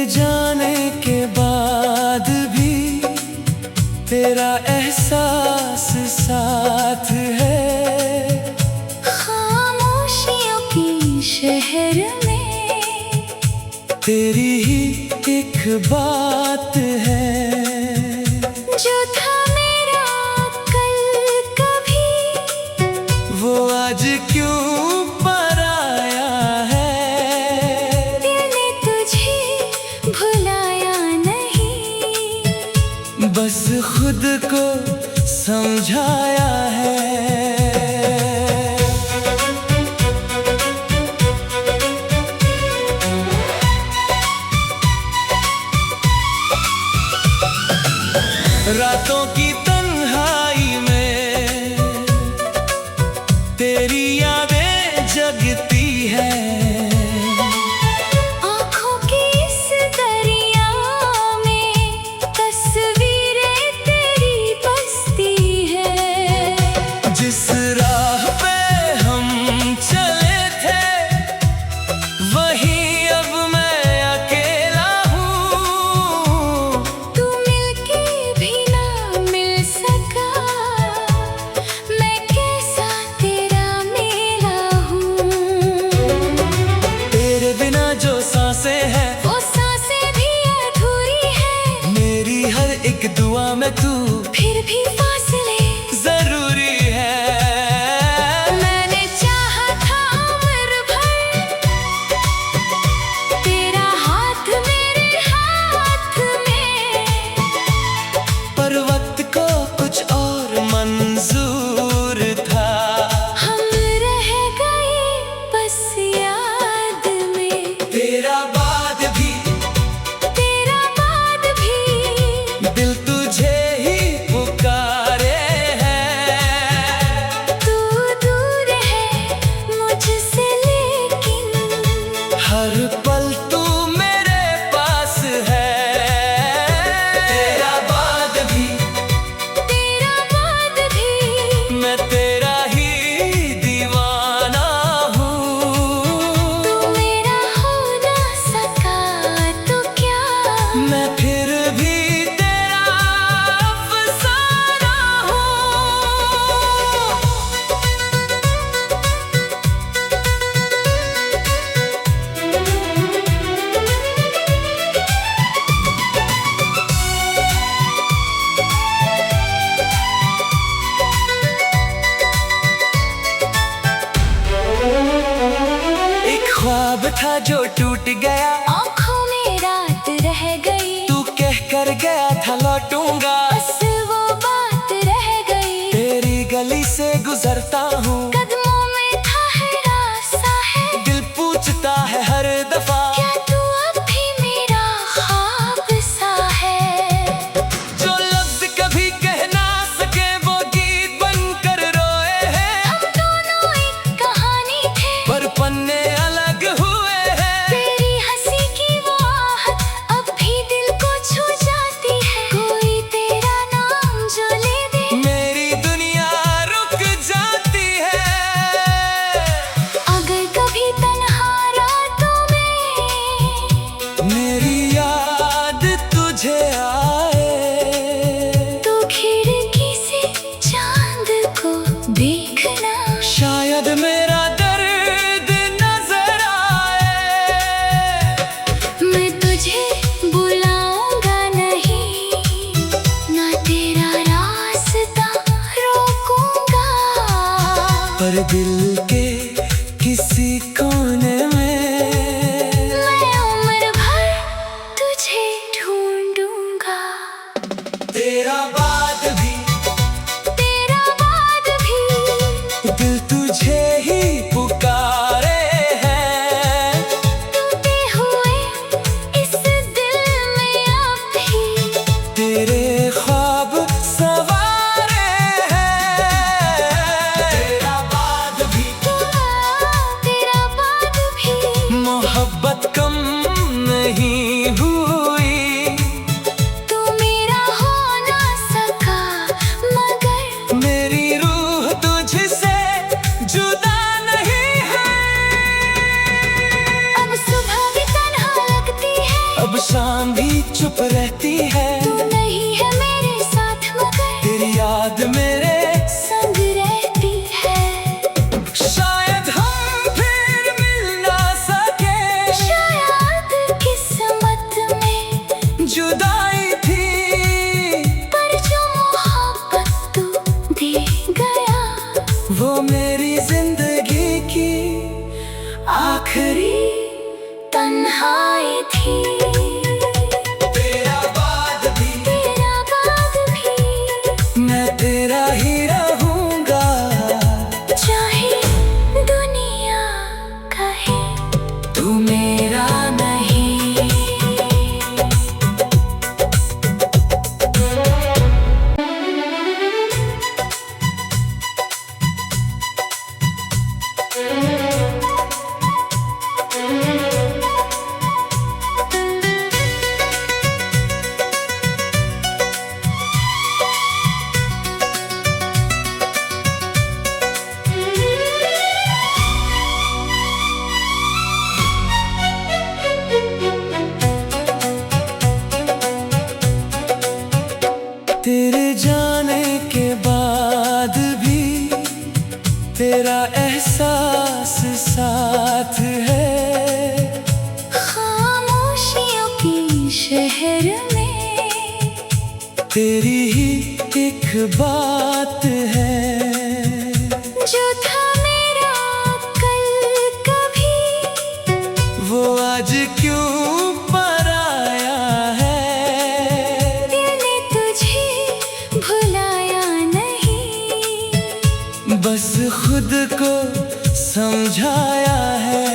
जाने के बाद भी तेरा एहसास साथ है। खामोशियों की शहर में तेरी ही एक बात है। जो था मेरा कल कभी, वो आज क्यों पराया है। दिल ने तुझे भुलाया नहीं, बस खुद को समझाया है। रातों की तन्हाई में तेरी यादें जगती है। आँखों की इस दरिया में तस्वीरें तेरी बसती है। जिस राह पे हम चले थे वहीं अब मैं अकेला हूँ। तू मिलके भी ना मिल सका, मैं कैसा तेरा मेला हूँ। तेरे बिना जो सांसें हैं वो सांसें भी अधूरी है। मेरी हर एक दुआ में तू फिर भी फासले जरूरी है। मैंने चाहा था उम्र भर, तेरा हाथ मेरे हाथ में, पर वक्त को कुछ और मंजूर था। हम रह गए बस याद में। तेरा बाद भी तेरा बाद भी दिल तुझे ही पुकार शाम भी चुप रहती है। तू नहीं है मेरे साथ मगर तेरी याद मेरे संग रहती है। शायद हम फिर मिल ना सके, शायद किस्मत में जुदाई थी, पर जो मोहब्बत तू दे गया वो मेरी जिंदगी की आखिरी तन्हाई थी। तेरा बाद भी मैं तेरा ही रहूंगा, चाहे दुनिया कहे तू मेरा नहीं। तेरे जाने के बाद भी तेरा एहसास साथ है। खामोशियों की शहर में तेरी ही एक बात है, जो था मेरा कल कभी वो आज क्यों पराया है। दिल ने तुझे भुलाया नहीं, बस खुद को समझाया है।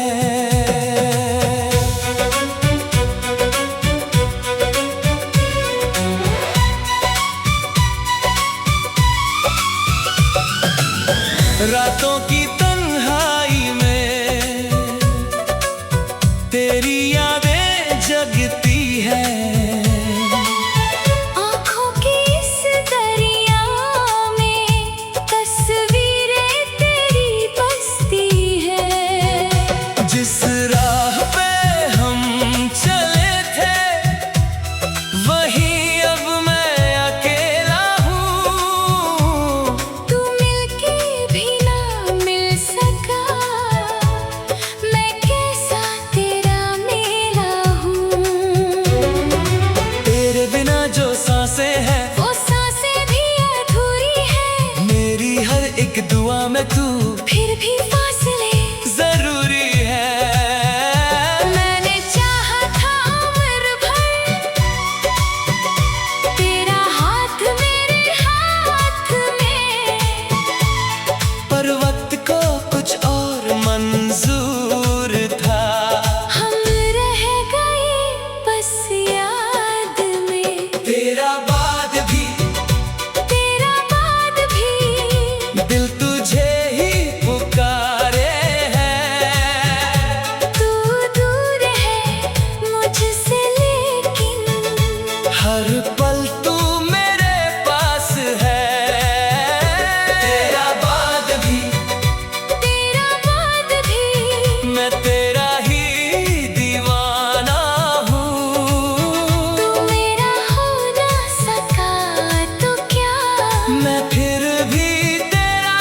रातों की तन्हाई में तेरी यादें जगती है। आँखों की इस दरिया में तस्वीरें तेरी बसती है। जिस राह पे हम चले थे वहीं अब मैं अकेला हूँ। तू मिलके भी ना मिल सका, मैं कैसा तेरा मेला हूँ। तेरे बिना जो सांसें हैं वो सांसें भी अधूरी है, मेरी हर एक दुआ में तू फिर भी फासले जरूरी है। मैंने चाहा था उम्र भर तेरा हाथ मेरे हाथ में, पर वक्त को कुछ और मंजूर था। हम रह गए बस याद में। तेरा बाद भी दिल तुझे ही पुकारे है। तू दूर है मुझसे लेकिन हर पल तू मेरे पास है। तेरा बाद भी मैं तेरा ही दीवाना हूँ। तू मेरा हो ना सका तो क्या, मैं फिर भी तेरा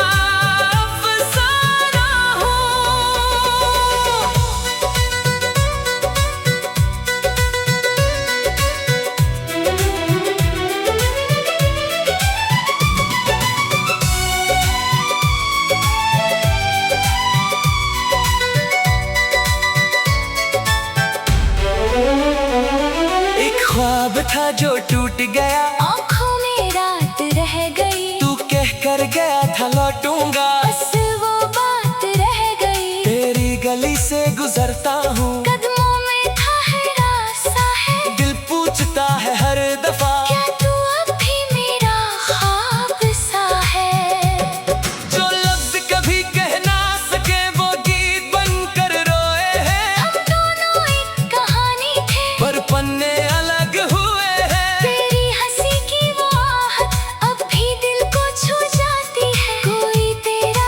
अफसाना हूँ। एक ख्वाब था जो टूट गया, आँखों में रात रह गई, तू कह कर गया था लौटूंगा। बस वो बात रह गई। तेरी गली से गुजरता हूँ, कदमों में था है रास्ता है, दिल पूछता है हर दफा क्या तू अब भी मेरा ख्वाब सा है। जो लफ्ज कभी कह ना सके वो गीत बनकर रोए हैं। हम दोनों एक कहानी थे, पर पन्ने अलग हुए हैं। तेरी हंसी की वो आहट अब भी दिल को छू जाती है। कोई तेरा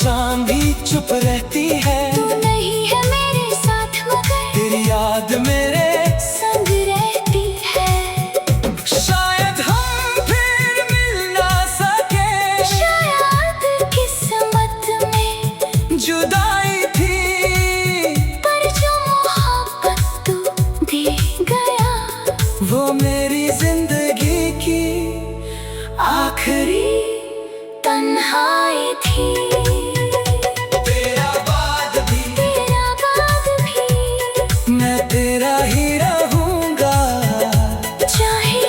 शाम भी चुप रहती है। तू नहीं है मेरे साथ मगर तेरी याद मेरे संग रहती है। शायद हम फिर मिल ना सके, शायद किस्मत में जुदाई थी, पर जो मोहब्बत तू दे गया वो मेरी जिंदगी की आखिरी तन्हाई थी। तेरा बाद भी मैं तेरा ही रहूंगा, चाहे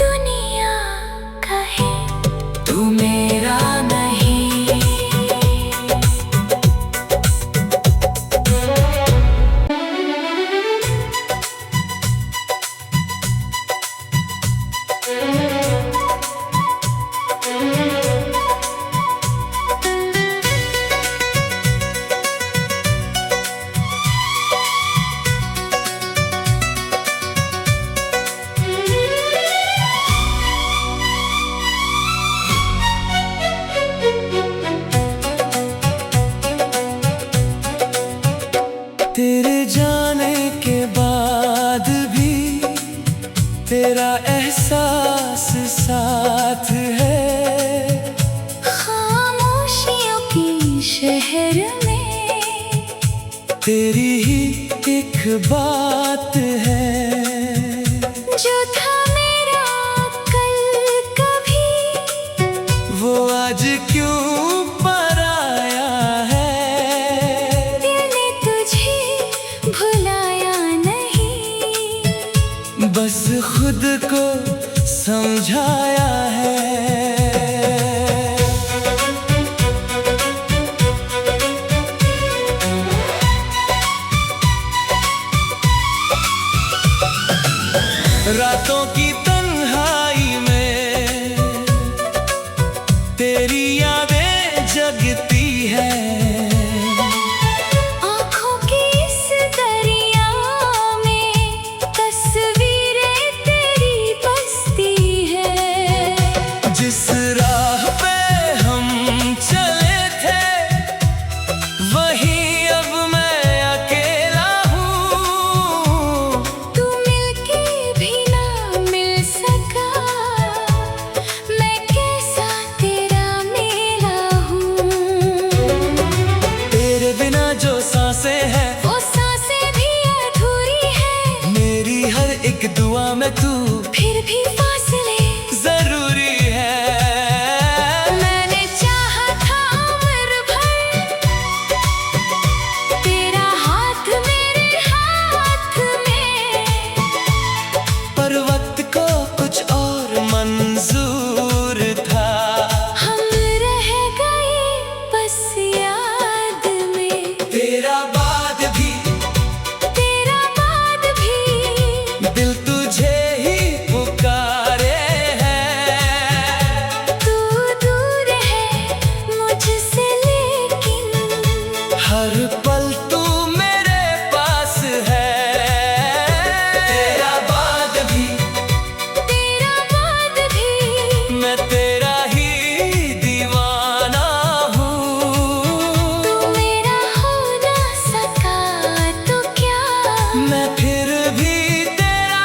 दुनिया कहे तू मेरा नहीं। तेरे जाने के बाद भी तेरा एहसास साथ है। खामोशियों की शहर में तेरी ही एक बात है, जो था मेरा कल कभी वो आज क्यों पराया है। दिल ने तुझे भुलाया नहीं, बस खुद को समझाया है। रातों की तन्हाई में तेरी यादें जगती है। आँखों की इस दरिया में तस्वीरें तेरी बसती है। जिस राह पे हम चले थे वहीं अब मैं अकेला हूँ। तू मिलके भी ना मिल सका, मैं कैसा तेरा मेला हूँ। तेरे बिना जो सांसें हैं वो सांसें भी अधूरी है, मेरी हर एक दुआ में तू फिर भी फासले जरूरी है। मैंने चाहा था उम्र भर तेरा हाथ मेरे हाथ में, पर वक्त को कुछ और मंजूर था। हम रह गए बस याद में। तेरा बाद भी दिल तुझे ही पुकारे है। तू दूर है मुझसे लेकिन हर पल तू मेरे पास है। तेरा बाद भी मैं तेरा ही दीवाना हूँ। तू मेरा हो ना सका तो क्या, मैं फिर भी तेरा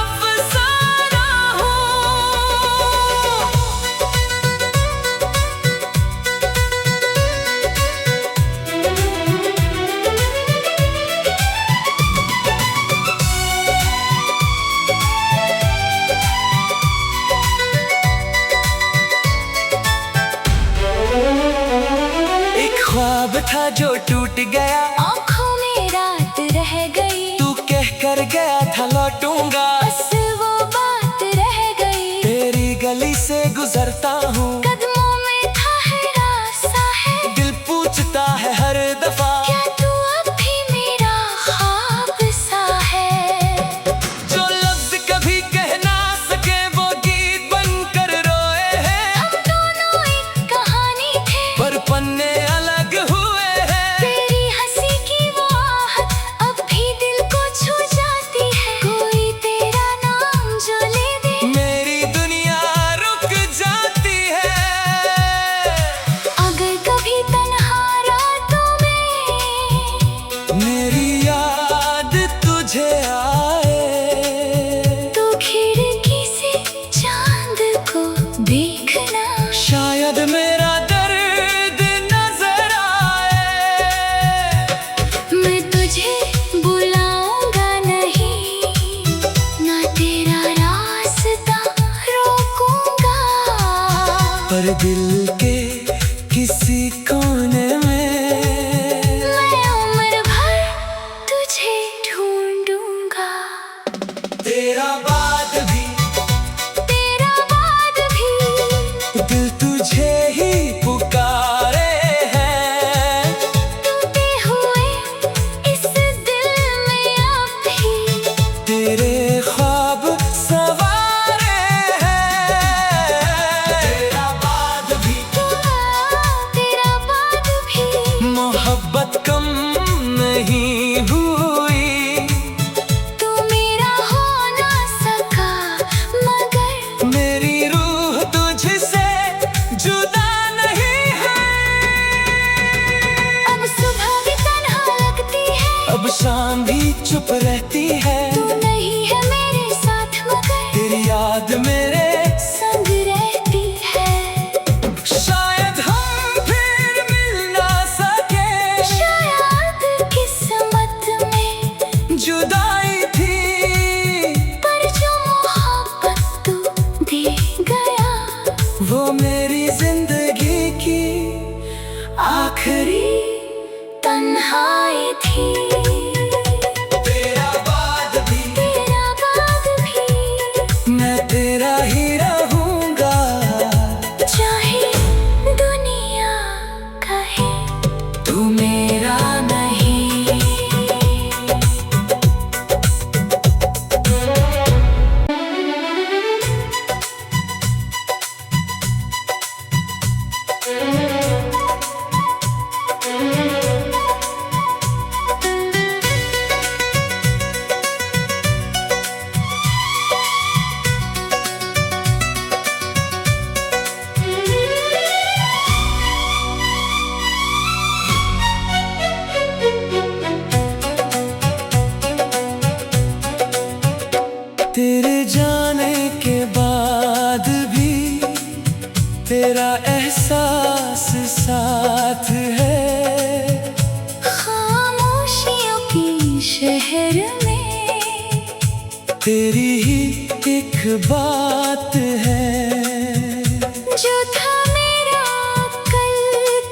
अफसाना हूँ। एक ख्वाब था जो टूट गया, आँखों में रात रह गई, तू कह कर गया था लौटूंगा। बस वो बात रह गई। तेरी गली से गुजरता हूँ, कदमों में था है रास्ता है, दिल पूछता है हर दफा क्या तू अब भी मेरा ख्वाब सा है। जो लफ्ज कभी कह ना सके वो गीत बनकर रोए हैं। हम दोनों एक कहानी थे, पर पन्ने अलग हुए हैं। तेरी हंसी की वो आहट अब भी दिल को छू जाती है। कोई तेरा नाम जो ले दे मेरी दुनिया रुक जाती है। बिना शायद मेरा दर्द नजर आए। मैं तुझे बुलाऊंगा नहीं, ना तेरा रास्ता रोकूंगा। पर दिल के किसी कोने में मैं उम्र भर तुझे ढूंढूंगा। तेरा बाद भी दिल तुझे ही पुकारे हैं। टूटे हुए इस दिल में अब भी तेरे ख्वाब सवारे हैं। तेरा बाद भी मोहब्बत कम नहीं हुई। तू मेरा हो ना सका मगर मेरी रूह तुझसे जुदा नहीं है। अब सुबह भी तन्हा लगती है, अब शाम भी चुप रहती है। तू नहीं है मेरे साथ मगर तेरी याद मेरे संग रहती है। शायद हम फिर मिल ना सके, शायद किस्मत में जुदाई थी। पर जो मोहब्बत तू दे गया वो मेरी जिंदगी की आखिरी तन्हाई थी। तेरा बाद भी मैं तेरा ही रहूंगा। चाहे दुनिया कहे तू मेरा नहीं। तेरे जाने के बाद भी तेरा एहसास साथ है। खामोशियों की शहर में तेरी ही एक बात है। जो था मेरा कल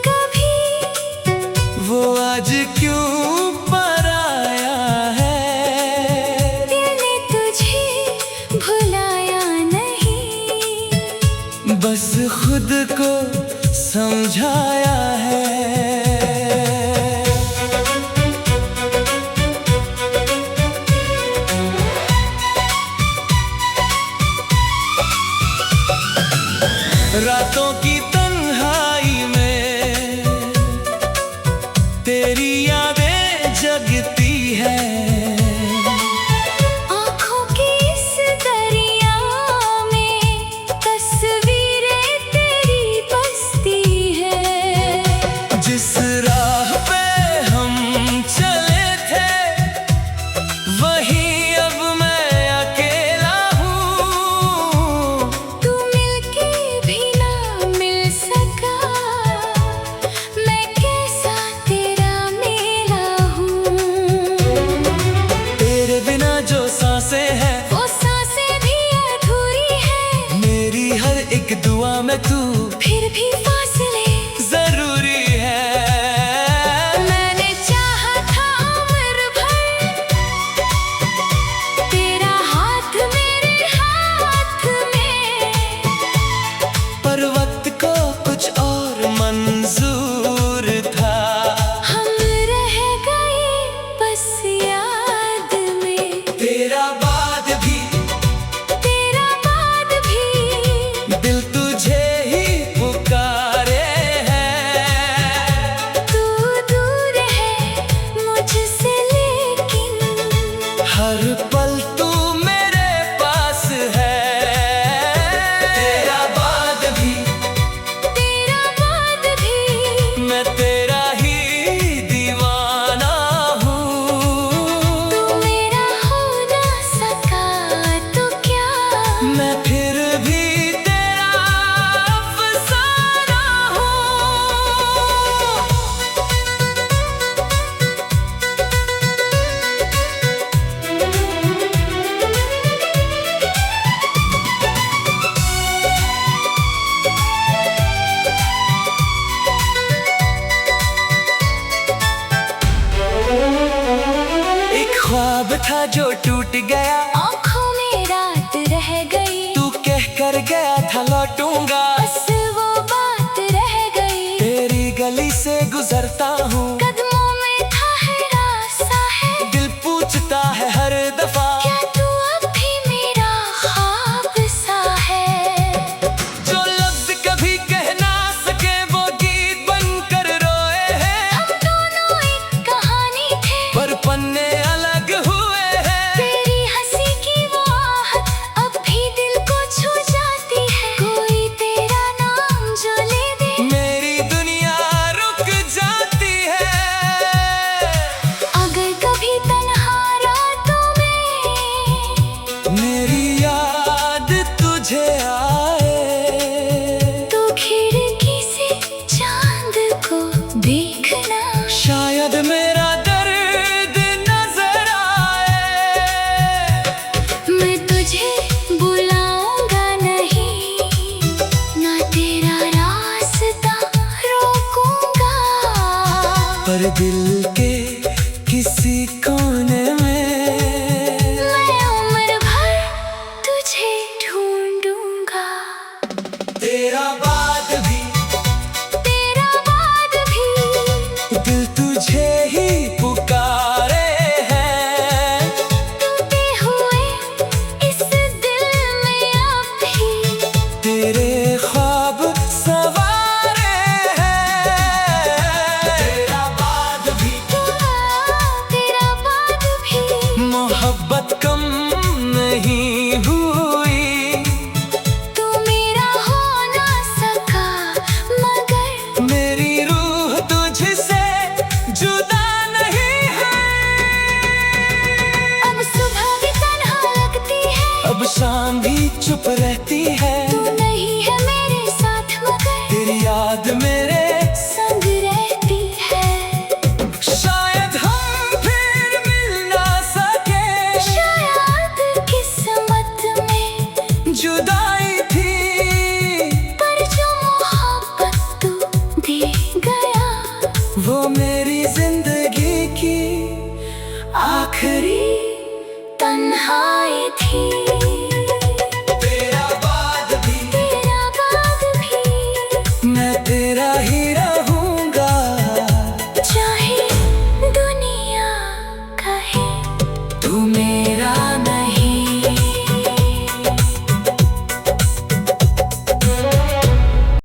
कभी वो आज क्यों पराया है। दिल ने तुझे भुलाया नहीं, बस खुद को समझाया है। रातों की तन्हाई में तेरी यादें जगती है। आँखों की इस दरिया में तस्वीरें तेरी बसती है। जिस राह पे हम चले थे वहीं अब मैं अकेला हूँ। तू मिलके भी ना मिल सका, मैं कैसा तेरा मेला हूँ। तेरे बिना जो सांसें हैं वो सांसें भी अधूरी है, मेरी हर एक दुआ में तू फिर भी फासले जरूरी है। मैंने चाहा था उम्र भर तेरा हाथ मेरे हाथ में, पर वक्त को कुछ और मंजूर था। हम रह गए बस याद में। तेरा बाद भी दिल तुझे ही जो टूट गया, आँखों में रात रह गई। तू कह कर गया था लौटूंगा, बस वो बात रह गई। तेरी गली से गुजरता हूँ, कदमों में था है रास्ता है। दिल पूछता है हर दफा, क्या तू अब भी मेरा ख्वाब सा है? जो लफ्ज कभी कह ना सके वो गीत बनकर रोए हैं। हम दोनों एक कहानी थे, पर पन्ने अलग हुए हैं। तेरी हंसी की वो आहट अब भी दिल को छू जाती है। कोई तेरा नाम जो ले दे, मेरी दुनिया रुक जाती है। अगर कभी तन्हा रातों में मेरी याद तुझे आए, तो खिड़की से चांद को देखना। शायद मेरा दर्द नजर आए। मैं तुझे बुलाऊंगा नहीं, ना तेरा रास्ता रोकूंगा। पर दिल के किसी कोने में मैं उम्र भर तुझे ढूंढूंगा। तेरा बाद भी, तेरा बाद भी दिल तुझे ही पुकारे हैं। टूटे हुए इस दिल में अब भी तेरे ख्वाब सवारे हैं। तेरा बाद भी, तेरा बाद भी मोहब्बत कम नहीं हुई। तू मेरा हो ना सका, मगर मेरी रूह तुझसे जुदा नहीं है। अब सुबह भी तन्हा लगती है, अब शाम भी चुप रहती है। तू नहीं है मेरे साथ मगर तेरी याद मेरे संग रहती है। शायद हम फिर मिल ना सके, शायद किस्मत में जुदाई थी। पर जो मोहब्बत तू दे गया, वो मेरी जिंदगी की आखिरी तन्हाई थी। तेरा बाद भी, तेरा बाद भी मैं तेरा ही रहूंगा। चाहे दुनिया कहे तू मेरा